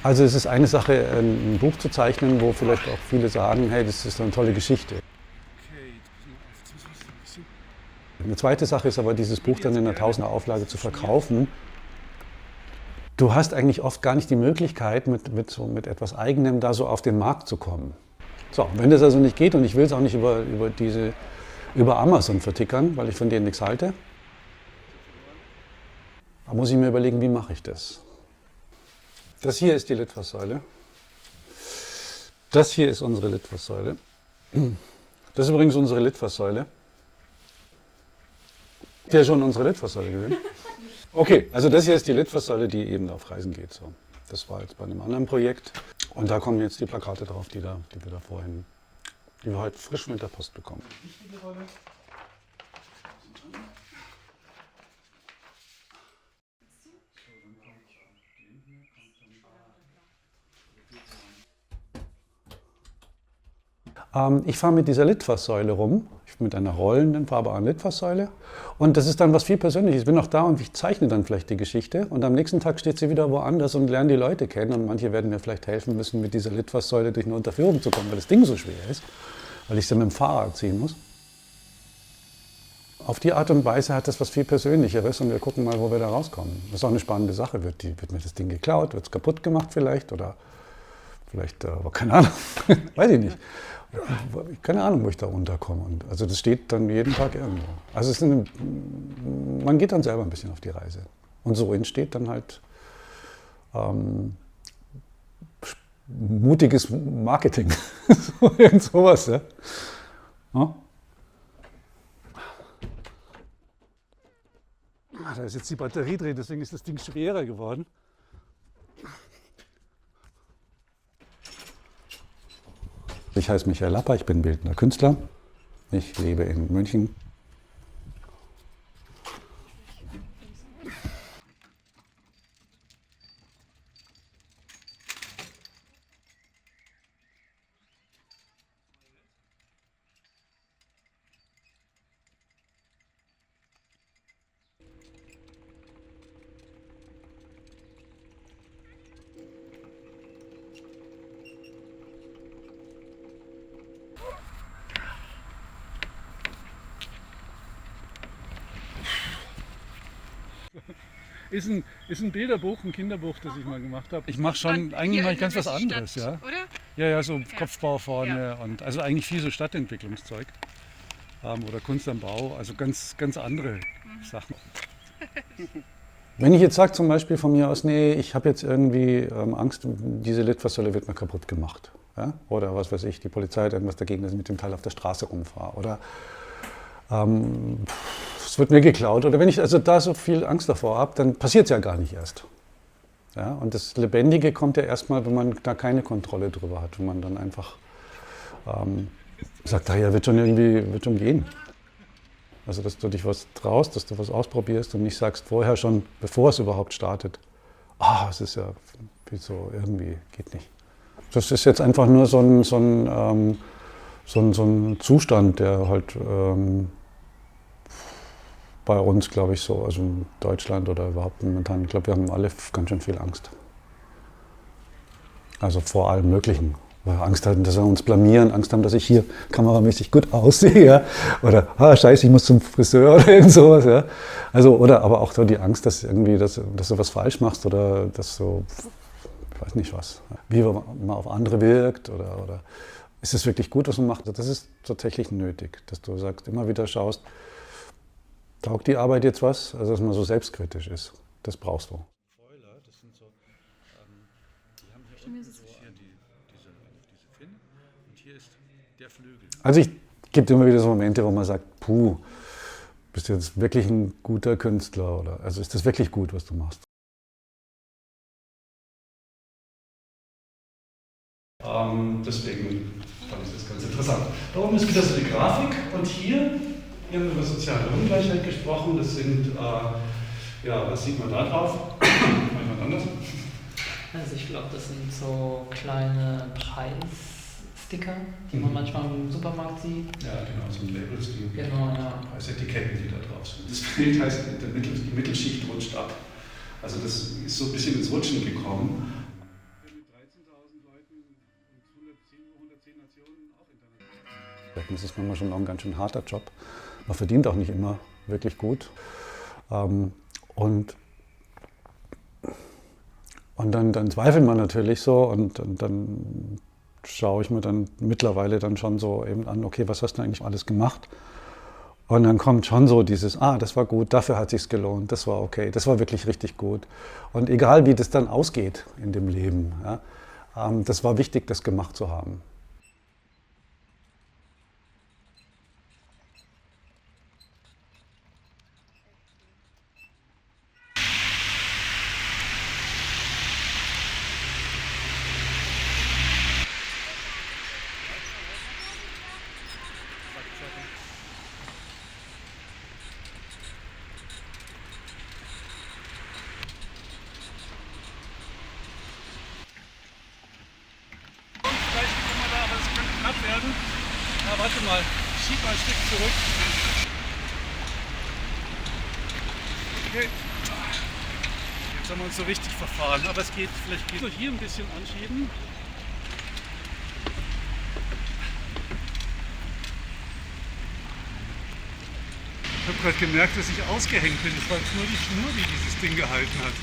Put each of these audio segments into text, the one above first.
Also es ist eine Sache, ein Buch zu zeichnen, wo vielleicht auch viele sagen, hey, das ist eine tolle Geschichte. Eine zweite Sache ist aber, dieses Buch dann in einer Tausender Auflage zu verkaufen. Du hast eigentlich oft gar nicht die Möglichkeit, mit etwas Eigenem da so auf den Markt zu kommen. So, wenn das also nicht geht und ich will es auch nicht über Amazon vertickern, weil ich von denen nichts halte, dann muss ich mir überlegen, wie mache ich das? Das hier ist die Litfaßsäule. Das hier ist unsere Litfaßsäule. Das ist übrigens unsere Litfaßsäule. Habt ihr schon unsere Litfaßsäule gesehen? Okay, also das hier ist die Litfaßsäule, die eben auf Reisen geht. So. Das war jetzt bei einem anderen Projekt. Und da kommen jetzt die Plakate drauf, die wir heute frisch mit der Post bekommen. Ich fahre mit dieser Litfaßsäule rum, mit einer rollenden, fahrbaren Litfaßsäule. Und das ist dann was viel Persönliches. Ich bin auch da und ich zeichne dann vielleicht die Geschichte. Und am nächsten Tag steht sie wieder woanders und lernen die Leute kennen. Und manche werden mir vielleicht helfen müssen, mit dieser Litfaßsäule durch eine Unterführung zu kommen, weil das Ding so schwer ist, weil ich sie mit dem Fahrrad ziehen muss. Auf die Art und Weise hat das was viel Persönlicheres und wir gucken mal, wo wir da rauskommen. Das ist auch eine spannende Sache. Wird mir das Ding geklaut? Wird es kaputt gemacht vielleicht? Oder vielleicht, keine Ahnung, weiß ich nicht. Keine Ahnung, wo ich da runterkomme. Und also das steht dann jeden Tag irgendwo. Also man geht dann selber ein bisschen auf die Reise. Und so entsteht dann halt mutiges Marketing. Irgend sowas. Ja? Ja? Da ist jetzt die Batterie drin, deswegen ist das Ding schwerer geworden. Ich heiße Michael Lapper, ich bin bildender Künstler. Ich lebe in München. Ist ein Bilderbuch, ein Kinderbuch, das ich mal gemacht habe. Ich mache schon eigentlich mal ganz was anderes, Stadt, ja. Oder? Ja, so Kopfbau vorne und also eigentlich viel so Stadtentwicklungszeug oder Kunst am Bau, also ganz andere Sachen. Wenn ich jetzt sage zum Beispiel von mir aus, nee, ich habe jetzt irgendwie Angst, diese Litfaßsäule wird mir kaputt gemacht. Ja? Oder was weiß ich, die Polizei hat irgendwas dagegen, dass ich mit dem Teil auf der Straße rumfahre. Oder es wird mir geklaut. Oder wenn ich also da so viel Angst davor habe, dann passiert es ja gar nicht erst. Ja? Und das Lebendige kommt ja erstmal, wenn man da keine Kontrolle drüber hat. Wenn man dann einfach sagt, ja, wird schon gehen. Also, dass du dich was traust, dass du was ausprobierst und nicht sagst vorher schon, bevor es überhaupt startet, es ist ja viel so, irgendwie geht nicht. Das ist jetzt einfach nur so ein Zustand, der halt bei uns, glaube ich, so, also in Deutschland oder überhaupt momentan, ich glaube, wir haben alle ganz schön viel Angst. Also vor allem Möglichen. Weil wir Angst hatten, dass wir uns blamieren, Angst haben, dass ich hier kameramäßig gut aussehe. Ja? Oder, scheiße, ich muss zum Friseur oder irgend sowas. Ja? Also, aber auch so die Angst, dass du was falsch machst oder dass du, ich weiß nicht was, wie man auf andere wirkt oder ist es wirklich gut, was man macht. Das ist tatsächlich nötig, dass du sagst, immer wieder schaust, taugt die Arbeit jetzt was? Also, dass man so selbstkritisch ist. Das brauchst du. Das sind so, die haben hier diese Fin und hier ist der Flügel. Also es gibt immer wieder so Momente, wo man sagt, bist du jetzt wirklich ein guter Künstler? Oder also ist das wirklich gut, was du machst? Deswegen fand ich das ganz interessant. Da oben ist wieder so die Grafik und hier haben wir über soziale Ungleichheit gesprochen. Das sind, was sieht man da drauf? Manchmal anders. Also ich glaube, das sind so kleine Preissticker, die man manchmal im Supermarkt sieht. Ja, genau, so Labels, genau, ja. Preisetiketten, die da drauf sind. Das Bild heißt, die Mittelschicht rutscht ab. Also das ist so ein bisschen ins Rutschen gekommen. arbeiten. Das ist manchmal schon auch ein ganz schön harter Job. Man verdient auch nicht immer wirklich gut. Und dann zweifelt man natürlich so und dann schaue ich mir dann mittlerweile dann schon so eben an, okay, was hast du eigentlich alles gemacht? Und dann kommt schon so dieses, das war gut, dafür hat sich's gelohnt, das war okay, das war wirklich richtig gut. Und egal wie das dann ausgeht in dem Leben, ja, das war wichtig, das gemacht zu haben. Werden. Warte mal, schieb mal ein Stück zurück. Okay. Jetzt haben wir uns so richtig verfahren, aber es geht, vielleicht geht hier ein bisschen anschieben. Ich habe gerade gemerkt, dass ich ausgehängt bin. Es war jetzt nur die Schnur, die dieses Ding gehalten hat.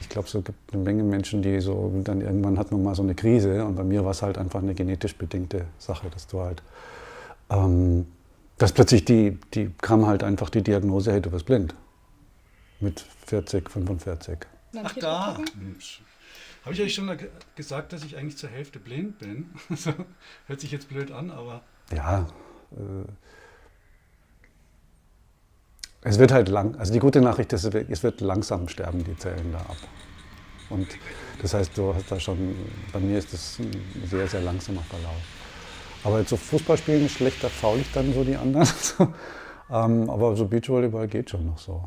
Ich glaube, es gibt eine Menge Menschen, die so, dann irgendwann hat man mal so eine Krise. Und bei mir war es halt einfach eine genetisch bedingte Sache, dass du halt, dass plötzlich kam halt einfach die Diagnose, hey, du wirst blind. Mit 40, 45. Ach da. Habe ich euch schon gesagt, dass ich eigentlich zur Hälfte blind bin? Also, hört sich jetzt blöd an, aber... Ja, es wird halt also die gute Nachricht ist, es wird langsam sterben die Zellen da ab. Und das heißt, du hast da schon, bei mir ist das ein sehr, sehr langsamer Verlauf. Aber jetzt so Fußballspielen ist schlechter, faul ich dann so die anderen. Aber so Beachvolleyball geht schon noch so.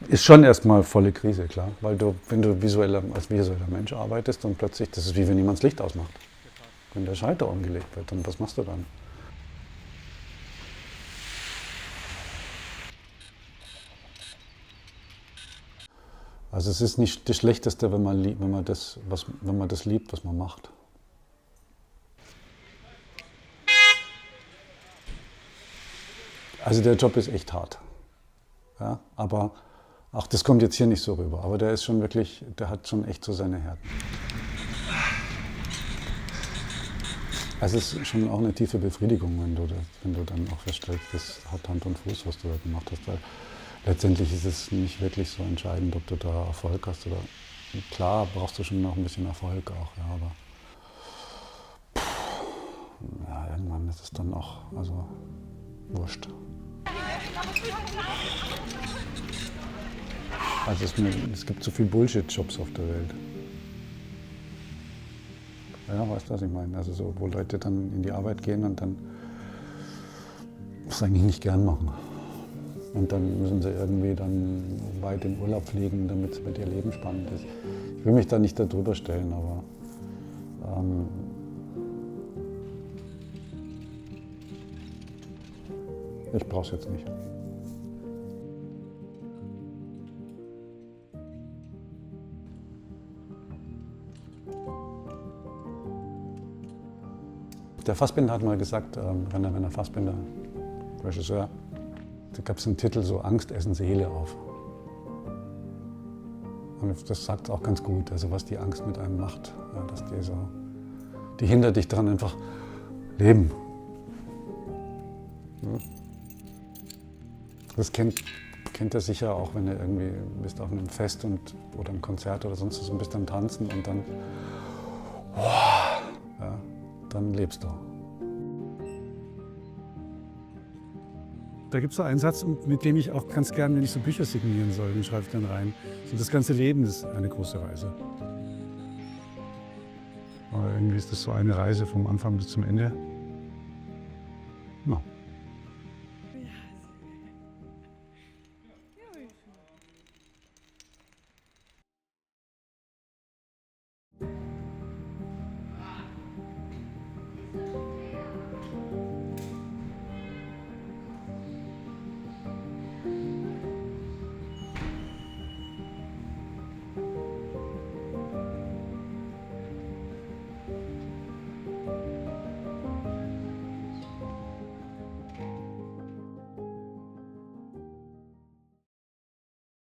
Ist schon erstmal volle Krise, klar. Weil wenn du als visueller Mensch arbeitest und plötzlich, das ist wie wenn jemand das Licht ausmacht. Wenn der Schalter umgelegt wird, dann was machst du dann? Also es ist nicht das Schlechteste, wenn man das liebt, was man macht. Also der Job ist echt hart. Ja, aber auch das kommt jetzt hier nicht so rüber. Aber der hat schon echt so seine Härten. Also es ist schon auch eine tiefe Befriedigung, wenn du dann auch feststellst, das hat Hand und Fuß, was du da gemacht hast. Weil letztendlich ist es nicht wirklich so entscheidend, ob du da Erfolg hast oder. Klar brauchst du schon noch ein bisschen Erfolg auch, ja, aber irgendwann ist es dann auch, also wurscht. Also es gibt so viel Bullshit-Jobs auf der Welt. Ja, weißt du, was ich meine? Also so, wo Leute dann in die Arbeit gehen und dann das eigentlich nicht gern machen. Und dann müssen sie irgendwie dann weit in Urlaub fliegen, damit es mit ihr Leben spannend ist. Ich will mich da nicht darüber stellen, aber ich brauche es jetzt nicht. Der Fassbinder hat mal gesagt, Rainer Fassbinder, Regisseur, da gab es einen Titel so Angst essen Seele auf. Und das sagt es auch ganz gut, also was die Angst mit einem macht, ja, dass die hindert dich daran einfach leben. Ja. Das kennt er sicher auch, wenn er irgendwie bist auf einem Fest oder einem Konzert oder sonst was und bist dann tanzen und dann, ja, dann lebst du. Da gibt es so einen Satz, mit dem ich auch ganz gern, wenn ich so Bücher signieren soll, den schreibe ich dann rein. So, das ganze Leben ist eine große Reise. Aber irgendwie ist das so eine Reise vom Anfang bis zum Ende. Ja.